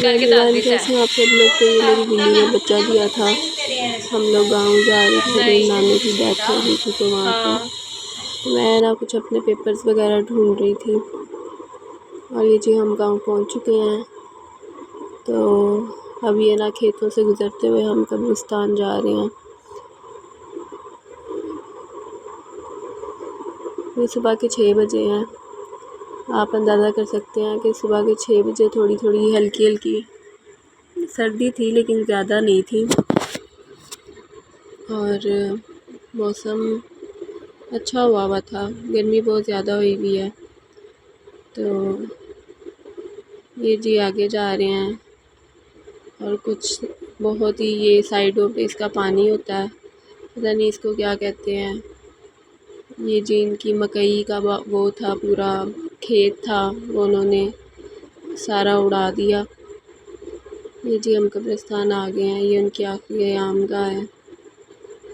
करके दाग भी कैसे आप सब लोग। तो ये मेरी बिल्ली ने बच्चा दिया था। हम लोग गांव जा रहे थे, मेरी नानी की डेथ हो गई थी तो वहाँ पे तो मैं ना कुछ अपने पेपर्स वगैरह ढूंढ रही थी। और ये जी हम गांव पहुँच चुके हैं। तो अब ये ना खेतों से गुजरते हुए हम कब्रिस्तान जा रहे हैं। ये सुबह के 6 बजे हैं। आप अंदाज़ा कर सकते हैं कि सुबह के 6 बजे थोड़ी थोड़ी हल्की हल्की सर्दी थी लेकिन ज़्यादा नहीं थी। और मौसम अच्छा हुआ था, गर्मी बहुत ज़्यादा हुई हुई है। तो ये जी आगे जा रहे हैं। और कुछ बहुत ही ये साइडों पे इसका पानी होता है, पता नहीं इसको क्या कहते हैं। ये जी इनकी मकई का वो था, पूरा खेत था, वो उन्होंने सारा उड़ा दिया। ये जी हम कब्रिस्तान आ गए हैं। ये उनकी आखिरी आमगाह है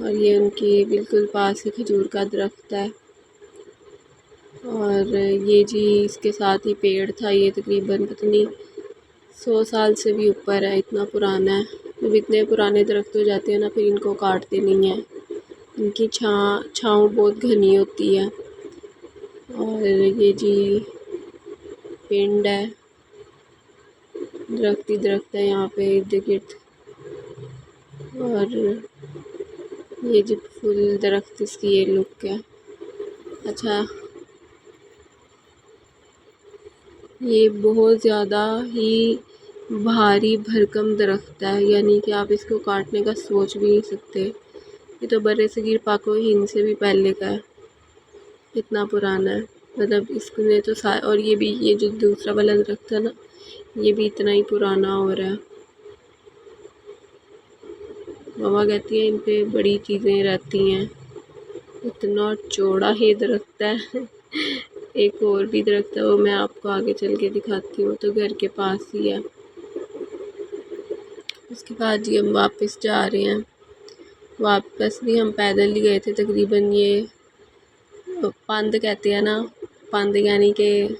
और ये उनकी बिल्कुल पास ही खजूर का दरख्त है। और ये जी इसके साथ ही पेड़ था। ये तकरीबन पता नहीं 100 साल से भी ऊपर है, इतना पुराना है। जब इतने पुराने दरख्त हो जाते हैं ना फिर इनको काटते नहीं हैं। इनकी छाँव बहुत घनी होती है। और ये जी पिंड है, दरख्त ही दरख्त है यहाँ पे इर्द गिर्द। और ये जी फुल दरख्त इसकी ये लुक है। अच्छा, ये बहुत ज़्यादा ही भारी भरकम दरख्त है, यानी कि आप इसको काटने का सोच भी नहीं सकते। ये तो बरसगीर पाको हिंद से भी पहले का है, इतना पुराना है। मतलब इसने तो और ये जो दूसरा वाला दरख्त है ना, ये भी इतना ही पुराना हो रहा है। मामा कहती है इन पे बड़ी चीज़ें रहती हैं। इतना चौड़ा ये दरख्त है। एक और भी दरख्त है, वो मैं आपको आगे चल के दिखाती हूँ, तो घर के पास ही है। उसके बाद जी हम वापस जा रहे हैं। वापस भी हम पैदल ही गए थे तकरीबन। ये पंद कहते हैं ना, पंद यानी कि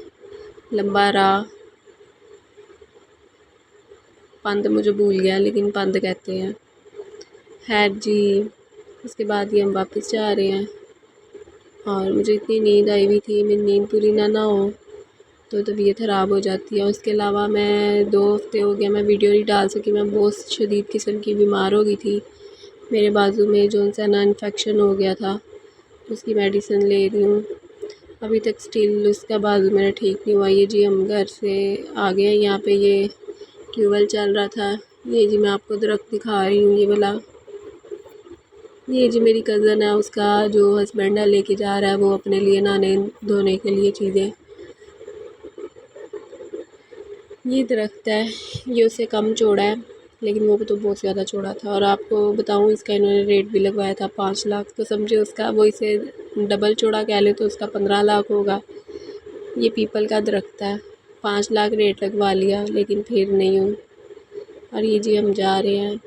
लंबा राह। पंद मुझे भूल गया लेकिन पंद कहते हैं। खैर जी, उसके बाद ही हम वापस जा रहे हैं। और मुझे इतनी नींद आई हुई थी, मेरी नींद पूरी ना हो तो तबीयत ख़राब हो जाती है। उसके अलावा मैं 2 हफ़्ते हो गया मैं वीडियो नहीं डाल सकी। मैं बहुत शदीद किस्म की बीमार हो गई थी। मेरे बाजू में जो सा ना इन्फेक्शन हो गया था, उसकी मेडिसिन ले रही हूँ। अभी तक स्टिल उसका बाजू मेरा ठीक नहीं हुआ। ये जी हम घर से आ गए हैं। यहाँ पे ये ट्यूबवेल चल रहा था। ये जी मैं आपको दरख्त दिखा रही हूँ, ये वाला। ये जी मेरी कज़न है, उसका जो हस्बैंड है लेके जा रहा है वो अपने लिए नहाने धोने के लिए चीज़ें। ये दरख्त है, ये उससे कम चौड़ा है लेकिन वो तो बहुत ज़्यादा चौड़ा था। और आपको बताऊँ इसका इन्होंने रेट भी लगवाया था 5 लाख। तो समझे उसका वो इसे डबल चौड़ा कह ले तो उसका 15 लाख होगा। ये पीपल का दरख्त है, 5 लाख रेट लगवा लिया लेकिन फिर नहीं हुई। और ये जी हम जा रहे हैं।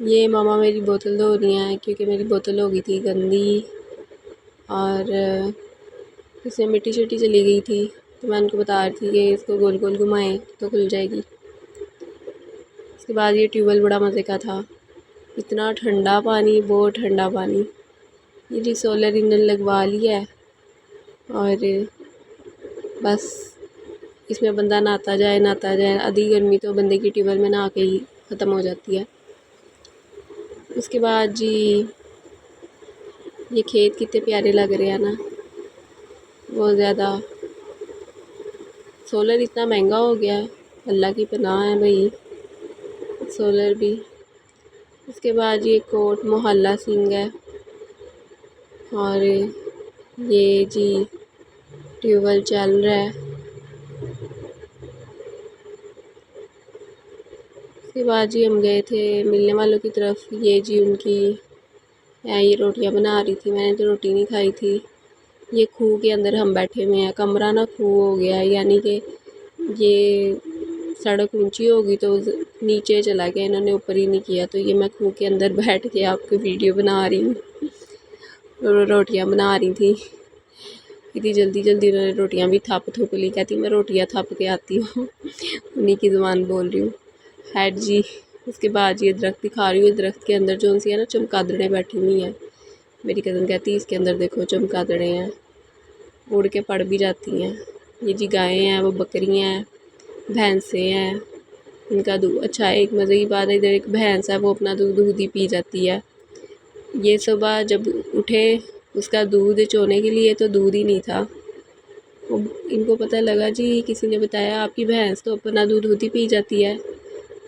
ये मामा मेरी बोतल धो रही हैं क्योंकि मेरी बोतल हो गई थी गंदी और इसमें मिट्टी शिट्टी चली गई थी। तो मैं उनको बता रही थी कि इसको गोल गोल घुमाएं तो खुल जाएगी। उसके बाद ये ट्यूबवेल बड़ा मज़े का था, इतना ठंडा पानी, बहुत ठंडा पानी। ये जी सोलर इंजन लगवा लिया है और बस इसमें बंदा नहाता जाए। आधी गर्मी तो बंदे की ट्यूबवेल में नहा के ही ख़त्म हो जाती है। उसके बाद जी ये खेत कितने प्यारे लग रहे हैं ना, बहुत ज़्यादा। सोलर इतना महंगा हो गया है, अल्लाह की पनाह है भाई सोलर भी। उसके बाद ये कोट मोहल्ला सिंह है और ये जी ट्यूबवेल चल रहा है। उसके बाद जी हम गए थे मिलने वालों की तरफ। ये जी उनकी ये रोटियां बना रही थी, मैंने तो रोटी नहीं खाई थी। ये खूह के अंदर हम बैठे हुए हैं, कमरा ना खूह हो गया है, यानी कि ये सड़क ऊंची होगी तो नीचे चला गया, इन्होंने ऊपर ही नहीं किया। तो ये मैं खूह के अंदर बैठ के आपको वीडियो बना रही हूँ, रोटियां बना रही थी। की थी, जल्दी जल्दी उन्होंने रोटियां भी थप थुप ली। कहती मैं रोटियां थप के आती हूँ उन्हीं की ज़ुबान बोल रही हूँ। हैड जी। उसके बाद ये दरख्त दिखा रही हूँ, दरख्त के अंदर जो सी है ना चमगादड़ें बैठी हुई हैं। मेरी कज़न कहती है इसके अंदर देखो चमगादड़ें हैं, उड़ के पड़ भी जाती हैं। ये जी गायें हैं, वो बकरियाँ हैं, भैंसें हैं, इनका दूध। अच्छा, एक मज़े की बात है, इधर एक भैंस है, वो अपना दूध ही पी जाती है। ये सुबह जब उठे उसका दूध चोने के लिए तो दूध ही नहीं था। वो इनको पता लगा जी, किसी ने बताया आपकी भैंस तो अपना दूध खुद ही पी जाती है।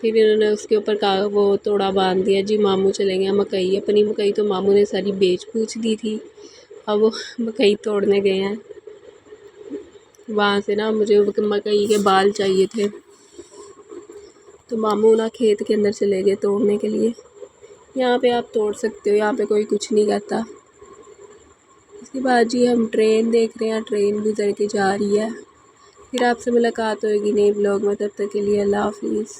फिर इन्होंने उसके ऊपर वो तोड़ा बांध दिया जी, मामू चलेंगे मकई। अपनी मकई तो मामू ने सारी बेच पूछ दी थी, अब वो मकई तोड़ने गए हैं। वहाँ से ना मुझे मकई के बाल चाहिए थे, तो मामू ना खेत के अंदर चले गए तोड़ने के लिए। यहाँ पे आप तोड़ सकते हो, यहाँ पे कोई कुछ नहीं कहता। इसके बाद जी हम ट्रेन देख रहे हैं, ट्रेन गुजर के जा रही है। फिर आपसे मुलाकात होगी नए ब्लॉग में, तब तक के लिए अल्लाह हाफिज़।